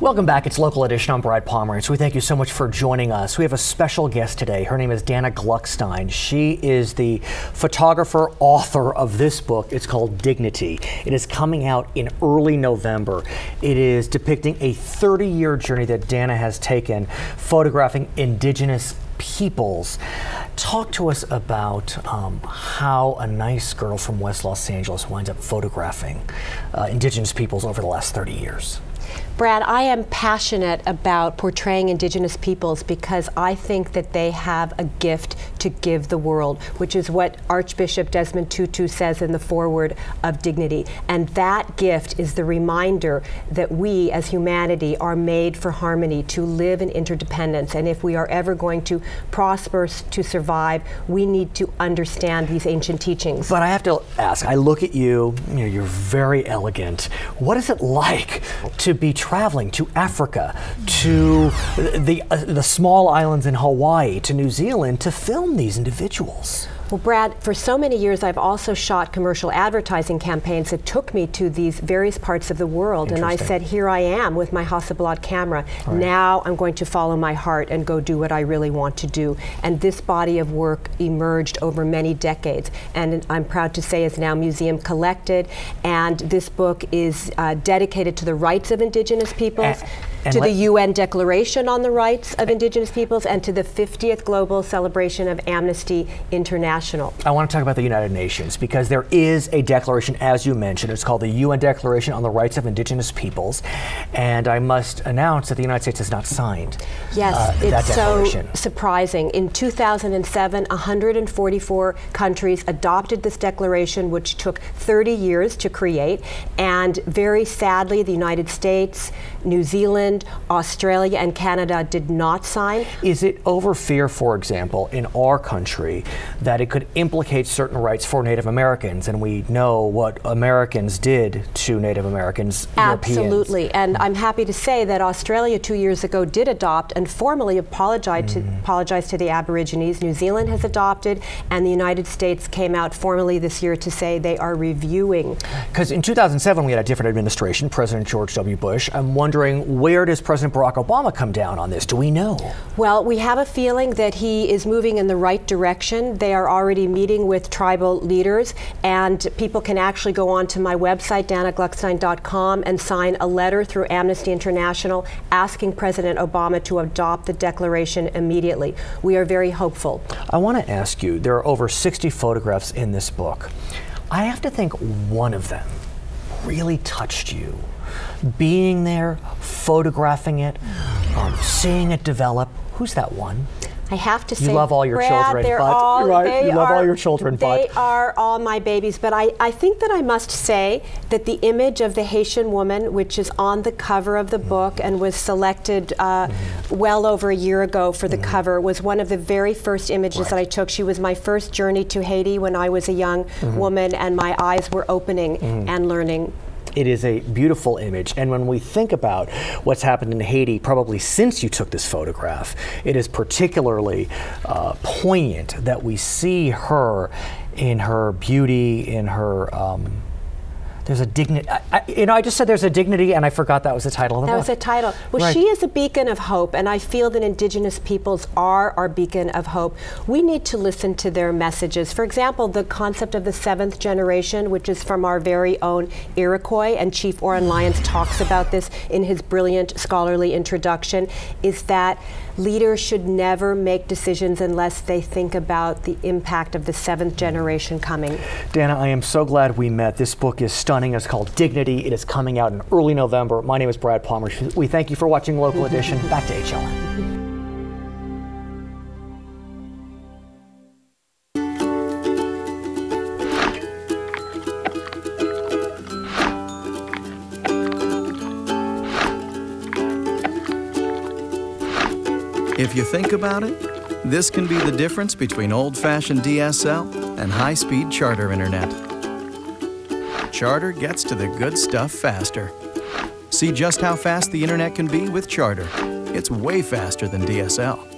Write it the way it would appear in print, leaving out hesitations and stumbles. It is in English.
Welcome back. It's Local Edition. I'm Brad Palmer, and so we thank you so much for joining us. We have a special guest today. Her name is Dana Gluckstein. She is the photographer, author of this book. It's called Dignity. It is coming out in early November. It is depicting a 30-year journey that Dana has taken photographing indigenous peoples. Talk to us about how a nice girl from West Los Angeles winds up photographing indigenous peoples over the last 30 years. Brad, I am passionate about portraying indigenous peoples because I think that they have a gift to give the world, which is what Archbishop Desmond Tutu says in the foreword of Dignity. And that gift is the reminder that we as humanity are made for harmony, to live in interdependence. And if we are ever going to prosper, to survive, we need to understand these ancient teachings. But I have to ask, I look at you, you're very elegant. What is it like to be traveling to Africa, to the small islands in Hawaii, to New Zealand, to film these individuals? Well, Brad, for so many years I've also shot commercial advertising campaigns that took me to these various parts of the world, and I said, here I am with my Hasselblad camera. Right. Now I'm going to follow my heart and go do what I really want to do. And this body of work emerged over many decades, and I'm proud to say is now museum collected, and this book is dedicated to the rights of indigenous peoples, to the UN Declaration on the Rights of Indigenous Peoples, and to the 50th Global Celebration of Amnesty International. I want to talk about the United Nations because there is a declaration, as you mentioned. It's called the UN Declaration on the Rights of Indigenous Peoples, and I must announce that the United States has not signed it's so surprising. In 2007, 144 countries adopted this declaration, which took 30 years to create, and very sadly, the United States, New Zealand, Australia, and Canada did not sign. Is it over fear, for example, in our country, that it could implicate certain rights for Native Americans? And we know what Americans did to Native Americans, Absolutely. Europeans. And I'm happy to say that Australia 2 years ago did adopt and formally apologized to the Aborigines. New Zealand has adopted, and the United States came out formally this year to say they are reviewing. Because in 2007 we had a different administration, President George W. Bush. I'm wondering, where does President Barack Obama come down on this? Do we know? Well, we have a feeling that he is moving in the right direction. They are already meeting with tribal leaders, and people can actually go on to my website, danagluckstein.com, and sign a letter through Amnesty International asking President Obama to adopt the declaration immediately. We are very hopeful. I want to ask you, there are over 60 photographs in this book. I have to think one of them really touched you. Being there, photographing it, seeing it develop. Who's that one? I have to say, you love all your children, you love all your children, They are all my babies, but I think that I must say that the image of the Haitian woman, which is on the cover of the book and was selected well over a year ago for the cover, was one of the very first images that I took. She was my first journey to Haiti when I was a young woman, and my eyes were opening and learning. It is a beautiful image, and when we think about what's happened in Haiti, probably since you took this photograph, it is particularly poignant that we see her in her beauty, in her there's a dignity. I just said there's a dignity, and I forgot that was the title of the book. That was the title. Well, she is a beacon of hope, and I feel that indigenous peoples are our beacon of hope. We need to listen to their messages. For example, the concept of the seventh generation, which is from our very own Iroquois, and Chief Oren Lyons talks about this in his brilliant scholarly introduction, is that leaders should never make decisions unless they think about the impact of the seventh generation coming. Dana, I am so glad we met. This book is stunning. It's called Dignity. It is coming out in early November. My name is Brad Palmer. We thank you for watching Local Edition. Back to HLN. If you think about it, this can be the difference between old-fashioned DSL and high-speed Charter internet. Charter gets to the good stuff faster. See just how fast the internet can be with Charter. It's way faster than DSL.